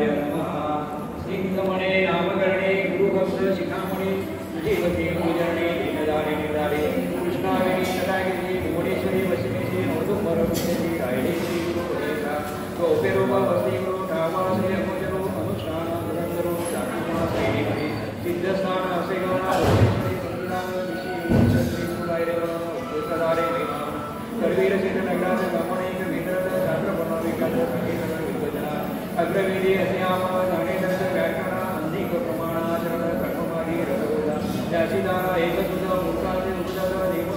नमः सिंहमणे नामकरणे गुरुभक्त शिखामणे जीवते पूजने दीनदारे निर्दारे कृष्णावेणी सदागिरी भुवनेश्वरी वशिनेश्वरी औदुंबरमुखेशी रायडेश्वरी गुरुपदेशा गोपेरूप वस्तीगुरु ठावाश्री अमोजरो अनुष्ठान पुरंदरो जातुमा श्रीहरी सिद्धस्थान असेगवना वशिनेश्वरी संविधान ऋषी श्री सुरायरेवना उपसदारे महिमा करवीर सिद्ध नगराज ब्राह्मणेक वेदरथ शास्त्र बनविकाच संगीत विद्वजना अग्रवेदी अस्याम ज्ञानेतर व्याकरण अंधिक प्रमाणाचरण कर्ममारी रघुदा त्यासीदारा एकसुध मूर्ताचे उपजात देव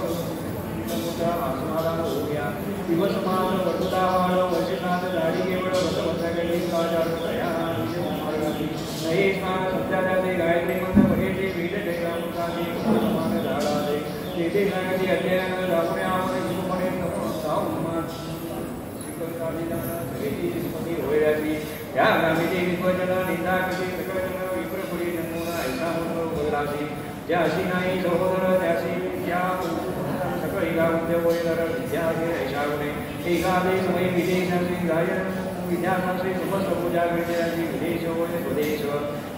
नमुचा आस्वादान होया दिवसमान वर्तुदावाण वर्षनाथ दाढी केवळ वसवसगली काजार प्रयाण मार्गाची नये स्नान सत्याचे गायत्री मंत्र वगैरे वेद जयरामुखाची समान झाडाचे तेथे सांगती अध्ययन दाखवण्यावर शिवमणे नमो सावमान शिकवतालीदान सगळी स्मृती होयची या गामीचे विश्वजन निंदा कशी सकळजन विप्रपुरी नमूना ऐसा म्हणून बदलाशी ज्याशी नाही सहोदर त्याशी विद्या सकळी गावते होयदर विद्याचे ऐसा गुणे एकादे समय विदेशाची गायन विद्याशास्त्री समस्त पूजा विद्याची विदेश होय स्वदेश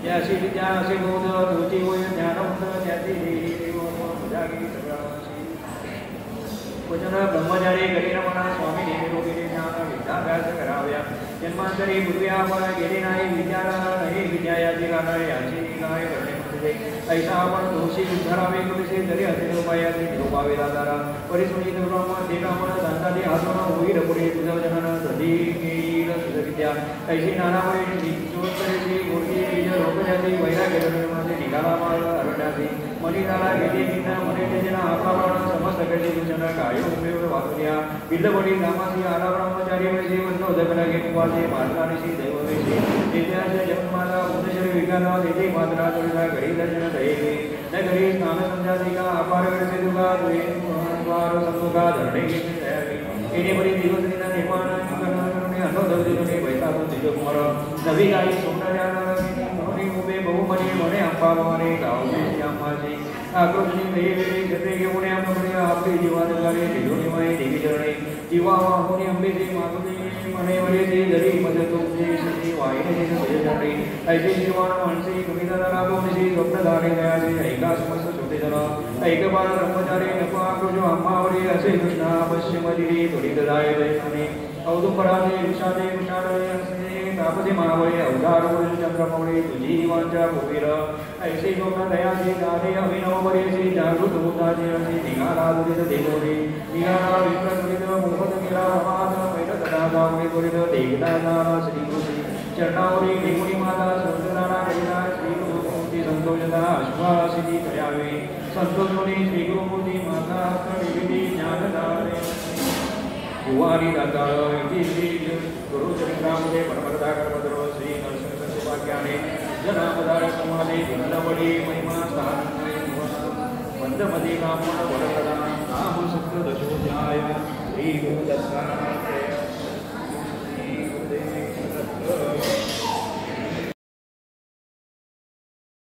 त्याशी विद्या असे बोध धोती होय ज्ञानवंत त्याची देही देव पूजागिरी सगळाशी वचन ब्रह्मचारी गरीरमणा स्वामी निरोगिरी ज्ञान विद्याभ्यास कराव्या जन्मांतरी पूर्व्यावर गेले नाही विद्याला नाही विद्यायाची गाणं याची काय करणे म्हणजे ऐसा आपण दोषी उद्धारावे कसे तरी असे उपायाचे निरोपावे दादारा परिस्मृती ब्रह्म देकामण दांताली हातून होईल पुढे तुझं जनन सधी घेईल तुझ विद्या ऐशी नानामुळे चोत्तरेची मूर्ती बीज रोपण्याची वैराग्य निर्माणाचे निघाला मार्ग अरण्याची मनीदाला गेली निंदा मनीचे जना आपावरण समस्त कडे तुझन काय उपयोग वाचल्या बिल्लबडी कामाची आला ब्रह्मचारी वैसे वंतो जगला घेतवाचे मार्गानिशी दैववेशी तेजाचे जन्माला उदशरी विज्ञाना तेथे मात्रा तुझा घरी दर्शन दैवे न घरी स्नान संध्याधिका अपार वेळचे तुका तुझे द्वार समुखा धरणे घेतले तयारी येणे बरी दिवसनिना निर्माण करुणे अनोदवदिने वैतातून तिजकुमार नवी गाई सोमनाऱ्या मोहनी उभे बहुमनी म्हणे अंबा भवाने गावचे अंबाची आक्रोशनी काही वेळी छत्रे घेऊन आमकडे आपली जीवादगारे तिजोनीमय देवी चरणे जीवा वाहुनी अंबेचे मागुनी म्हणे वरेचे जरी मज तुमचे श्री वाहिने भजचरणे ऐसे निर्वाण माणसे कविता राबवणशी स्वप्नधारे गयाचे ऐका समस्त छोटे जन ऐक बाळ ब्रह्मचारी नको आक्रोश अंबावरी असे कृष्णा पश्चिमदिरी त्वरित जाय दैवने औदुंबराचे विषादे विषाडे असे तापसे महावळे अवधार वरुण चंद्रमौळे तुझी वांचा भूवीर ऐसे लोक दयाचे गाणे अभिनव बरेचे जागृत होताचे असे निघाला दुरित देवरे निघाला विप्रकृत मोहत केला रमात पैठ दादामुळे त्वरित देखता झाला श्रीकृष्ण चरणावरी देवणी माता संतदाना कैला श्रीगुरुमूर्ती संतोषता अश्वासिनी करावे संतोषोनी श्रीगुरुमूर्ती माता विविधी ज्ञानदारे युवानी दाताळ इति श्री गुरुचरित्रामध्ये परमकथा कर्मधरो श्री नरसिंहसंवाक्याने जनामदार समाधे दिनबडी महिमा स्थान मंदमती कामण वरप्रदान नाम सप्तदशोध्याय श्री गुरुदत्ता